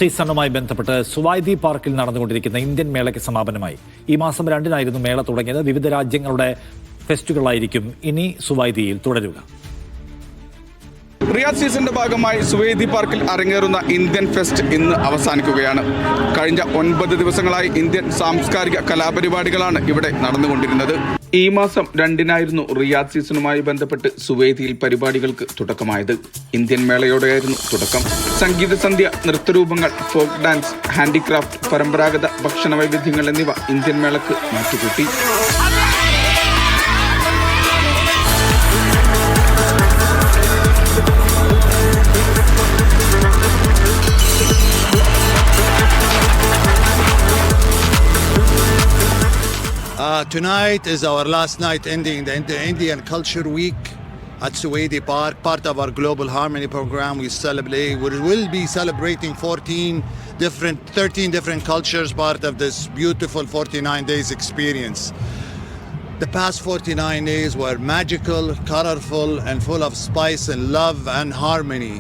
സീസണുമായി ബന്ധപ്പെട്ട് സുവൈദി പാർക്കിൽ നടന്നുകൊണ്ടിരിക്കുന്ന ഇന്ത്യൻ മേളയ്ക്ക് സമാപനമായി. ഈ മാസം 2-നായിരുന്നു മേള തുടങ്ങിയത്. വിവിധ രാജ്യങ്ങളുടെ ഫെസ്റ്റുകളായിരിക്കും ഇനി സുവൈദിയിൽ തുടരുക. റിയാദ് സീസണിന്റെ ഭാഗമായി സുവൈദി പാർക്കിൽ അരങ്ങേറുന്ന ഇന്ത്യൻ ഫെസ്റ്റ് ഇന്ന് അവസാനിക്കുകയാണ്. കഴിഞ്ഞ 9 ദിവസങ്ങളായി ഇന്ത്യൻ സാംസ്കാരിക കലാപരിപാടികളാണ് ഇവിടെ നടന്നുകൊണ്ടിരുന്നത്. ഈ മാസം 2-നായിരുന്നു റിയാദ് സീസണുമായി ബന്ധപ്പെട്ട് സുവൈദിയിൽ പരിപാടികൾക്ക് തുടക്കമായത്. ഇന്ത്യൻ മേളയോടെയായിരുന്നു തുടക്കം. സംഗീത സന്ധ്യ, നൃത്തരൂപങ്ങൾ, ഫോക്ക് ഡാൻസ്, ഹാൻഡിക്രാഫ്റ്റ്, പരമ്പരാഗത ഭക്ഷണ വൈവിധ്യങ്ങൾ എന്നിവ Indian മേളക്ക് മാറ്റുകൂട്ടി. Tonight is our last night ending the Indian Culture Week at Suwaidi Park, part of our Global Harmony program. We will be celebrating 13 different cultures, part of this beautiful 49 days experience. The past 49 days were magical, colorful, and full of spice and love and harmony.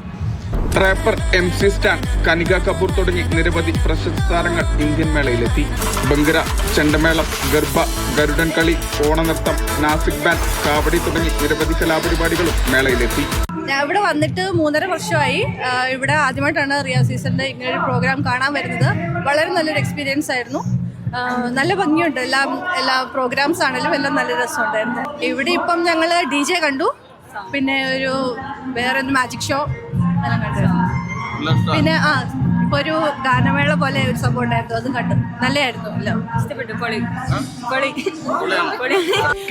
Rapper MC Stan, Kanika Kapoor തുടങ്ങി നിരവധി പ്രശസ്ത താരങ്ങൾ Indian മേളയിലെത്തി. ബംഗര, ചെണ്ടമേളം, ഗർഭ, ഗരുഡൻ കളി, ഓണനൃത്തം, Nashik band, കാവടി തുടങ്ങി നിരവധി കലാപരിപാടികളും മേളയിലെത്തി. ഞാൻ ഇവിടെ വന്നിട്ട് 3.5 വർഷമായി. ഇവിടെ ആദ്യമായിട്ടാണ് റിയാദ് സീസണിന്റെ ഇങ്ങനെ ഒരു പ്രോഗ്രാം കാണാൻ വരുന്നത്. വളരെ നല്ലൊരു എക്സ്പീരിയൻസ് ആയിരുന്നു. നല്ല ഭംഗിയുണ്ട്. എല്ലാ പ്രോഗ്രാംസ് ആണെങ്കിലും എല്ലാം നല്ല രസമുണ്ടായിരുന്നു. ഇവിടെ ഇപ്പം ഞങ്ങൾ DJ കണ്ടു, പിന്നെ വേറെ മാജിക് ഷോ എല്ലാം കണ്ടു. പിന്നെ ഇപ്പൊ ഒരു ഗാനമേള പോലെ ഒരു സംഭവം ഉണ്ടായിരുന്നു, അതും കണ്ടു. നല്ലതായിരുന്നു, എല്ലാം ഇഷ്ടപ്പെട്ടു.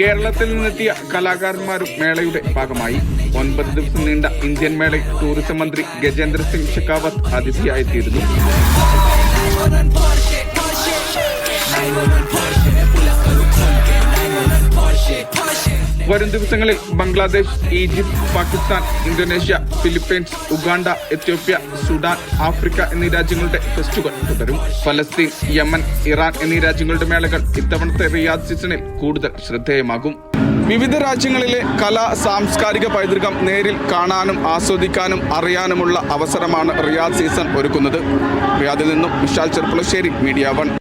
കേരളത്തിൽ നിന്നെത്തിയ കലാകാരന്മാരും മേളയുടെ ഭാഗമായി. 9 ദിവസം നീണ്ട ഇന്ത്യൻ മേളയിൽ ടൂറിസം മന്ത്രി ഗജേന്ദ്ര സിംഗ് ഷെഖാവത്ത് അതിഥിയായെത്തിയിരുന്നു. വരും ദിവസങ്ങളിൽ Bangladesh, Egypt, Pakistan, Indonesia, Philippines, Uganda, Ethiopia, Sudan, Africa എന്നീ രാജ്യങ്ങളുടെ ഫെസ്റ്റുകൾ തുടരും. ഫലസ്തീൻ, യമൻ, ഇറാൻ എന്നീ രാജ്യങ്ങളുടെ മേളകൾ ഇത്തവണത്തെ റിയാദ് സീസണിൽ കൂടുതൽ ശ്രദ്ധേയമാകും. വിവിധ രാജ്യങ്ങളിലെ കലാ സാംസ്കാരിക പൈതൃകം നേരിൽ കാണാനും ആസ്വദിക്കാനും അറിയാനുമുള്ള അവസരമാണ് റിയാദ് സീസൺ ഒരുക്കുന്നത്. റിയാദിൽ നിന്നും വിശാൽ ചെർപ്പുളശ്ശേരി, മീഡിയ 1.